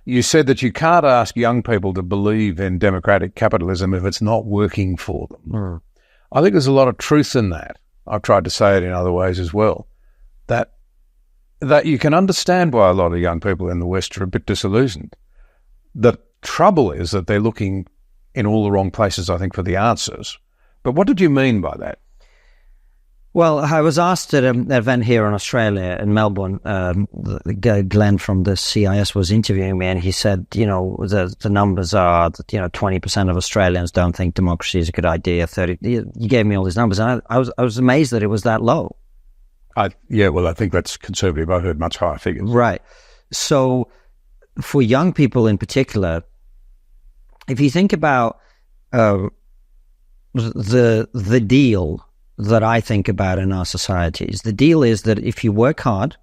You said that you can't ask young people to believe in democratic capitalism if it's not working for them. I think there's a lot of truth in that. I've tried to say it in other ways as well, that you can understand why a lot of young people in the West are a bit disillusioned. The trouble is that they're looking in all the wrong places, I think, for the answers. But what did you mean by that? Well, I was asked at an event here in Australia, in Melbourne. Glenn from the CIS was interviewing me, and he said, the numbers are that, 20% of Australians don't think democracy is a good idea. 30. You gave me all these numbers, and I was amazed that it was that low. I think that's conservative. I heard much higher figures. Right. So for young people in particular, if you think about the deal that I think about in our societies, the deal is that if you work hard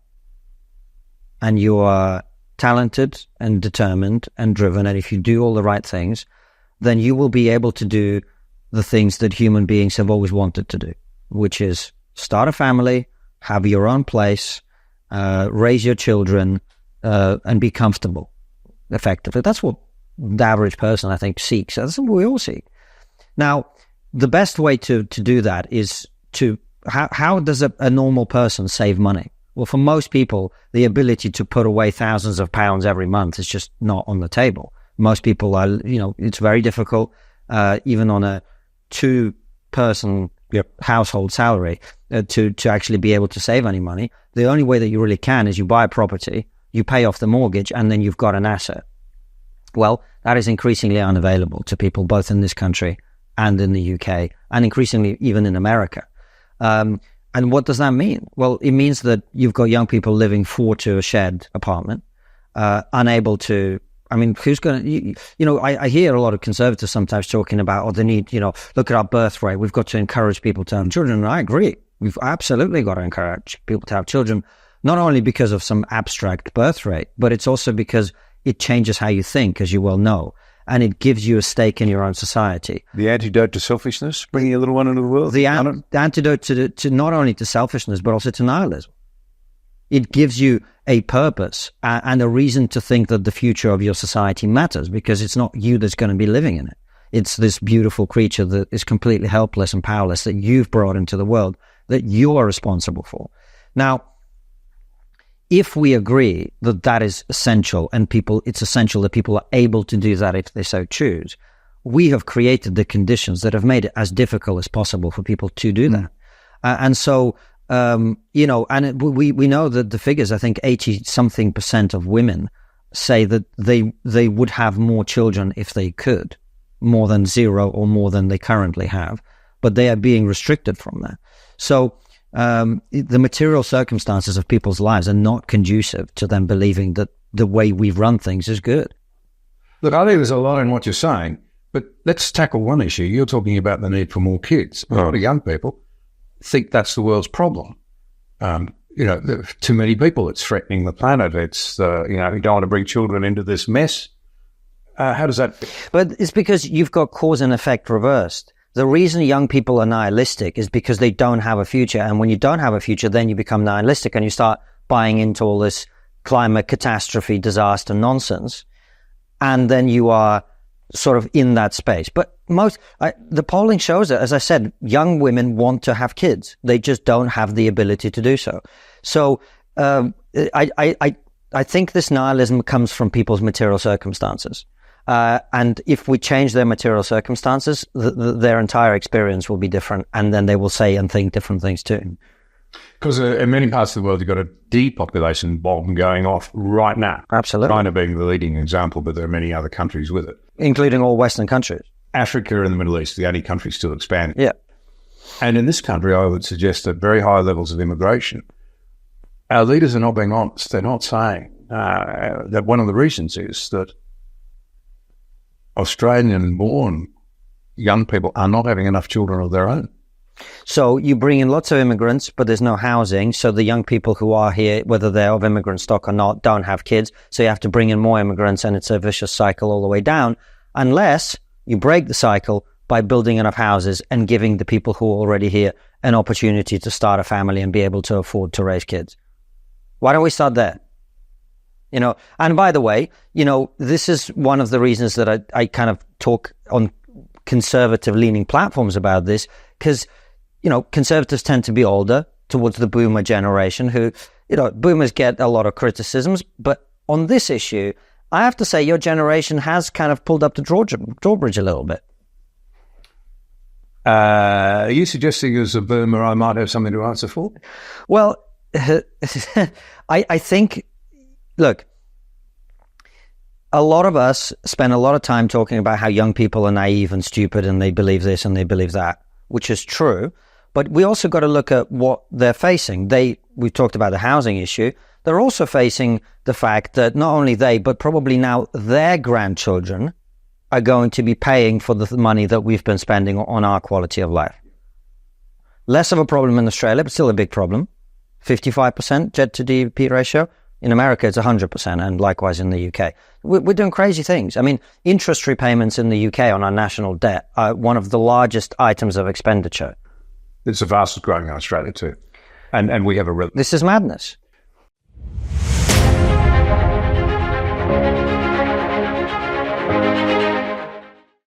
and you are talented and determined and driven, and if you do all the right things, then you will be able to do the things that human beings have always wanted to do, which is start a family, have your own place, raise your children, and be comfortable, effectively. That's what the average person, I think, seeks. That's what we all seek. Now, the best way to do that is how does a normal person save money? Well, for most people, the ability to put away thousands of pounds every month is just not on the table. Most people are, it's very difficult, even on a two-person household salary, to actually be able to save any money. The only way that you really can is you buy a property, you pay off the mortgage, and then you've got an asset. Well, that is increasingly unavailable to people both in this country and in the UK, and increasingly even in America. And what does that mean? Well, it means that you've got young people living 4 to a shared apartment, unable to, who's going to, I hear a lot of conservatives sometimes talking about, the need, look at our birth rate. We've got to encourage people to have children. And I agree. We've absolutely got to encourage people to have children, not only because of some abstract birth rate, but it's also because it changes how you think, as you well know. And it gives you a stake in your own society. The antidote to selfishness, bringing a little one into the world? The antidote to not only to selfishness, but also to nihilism. It gives you a purpose and a reason to think that the future of your society matters, because it's not you that's going to be living in it. It's this beautiful creature that is completely helpless and powerless that you've brought into the world, that you are responsible for. Now, if we agree that that is essential, and it's essential that people are able to do that if they so choose, we have created the conditions that have made it as difficult as possible for people to do that. And so, we know that the figures, I think 80-something% of women say that they would have more children if they could, more than 0 or more than they currently have, but they are being restricted from that. So, the material circumstances of people's lives are not conducive to them believing that the way we've run things is good. Look, I think there's a lot in what you're saying, but let's tackle one issue. You're talking about the need for more kids. A lot of young people think that's the world's problem. There are too many people. It's threatening the planet. It's, you don't want to bring children into this mess. How does that fit? But it's because you've got cause and effect reversed. The reason young people are nihilistic is because they don't have a future. And when you don't have a future, then you become nihilistic and you start buying into all this climate catastrophe, disaster nonsense. And then you are sort of in that space. But the polling shows that, as I said, young women want to have kids. They just don't have the ability to do so. So I think this nihilism comes from people's material circumstances. And if we change their material circumstances, their entire experience will be different, and then they will say and think different things too. Because in many parts of the world, you've got a depopulation bomb going off right now. Absolutely. China being the leading example, but there are many other countries with it. Including all Western countries. Africa and the Middle East, the only countries still expanding. Yeah. And in this country, I would suggest that very high levels of immigration. Our leaders are not being honest. They're not saying that one of the reasons is that Australian-born young people are not having enough children of their own. So you bring in lots of immigrants, but there's no housing. So the young people who are here, whether they're of immigrant stock or not, don't have kids. So you have to bring in more immigrants, and it's a vicious cycle all the way down, unless you break the cycle by building enough houses and giving the people who are already here an opportunity to start a family and be able to afford to raise kids. Why don't we start there? You know, and by the way, you know, this is one of the reasons that I kind of talk on conservative leaning platforms about this, because, you know, conservatives tend to be older, towards the boomer generation, who, you know, boomers get a lot of criticisms, but on this issue, I have to say your generation has kind of pulled up the drawbridge a little bit. Are you suggesting as a boomer I might have something to answer for? Well, I think, look, a lot of us spend a lot of time talking about how young people are naive and stupid and they believe this and they believe that, which is true. But we also got to look at what they're facing. We talked about the housing issue. They're also facing the fact that not only they, but probably now their grandchildren are going to be paying for the money that we've been spending on our quality of life. Less of a problem in Australia, but still a big problem. 55% debt to GDP ratio. In America, it's 100%, and likewise in the UK. We're doing crazy things. I mean, interest repayments in the UK on our national debt are one of the largest items of expenditure. It's the fastest growing in Australia too. And we have a... This is madness.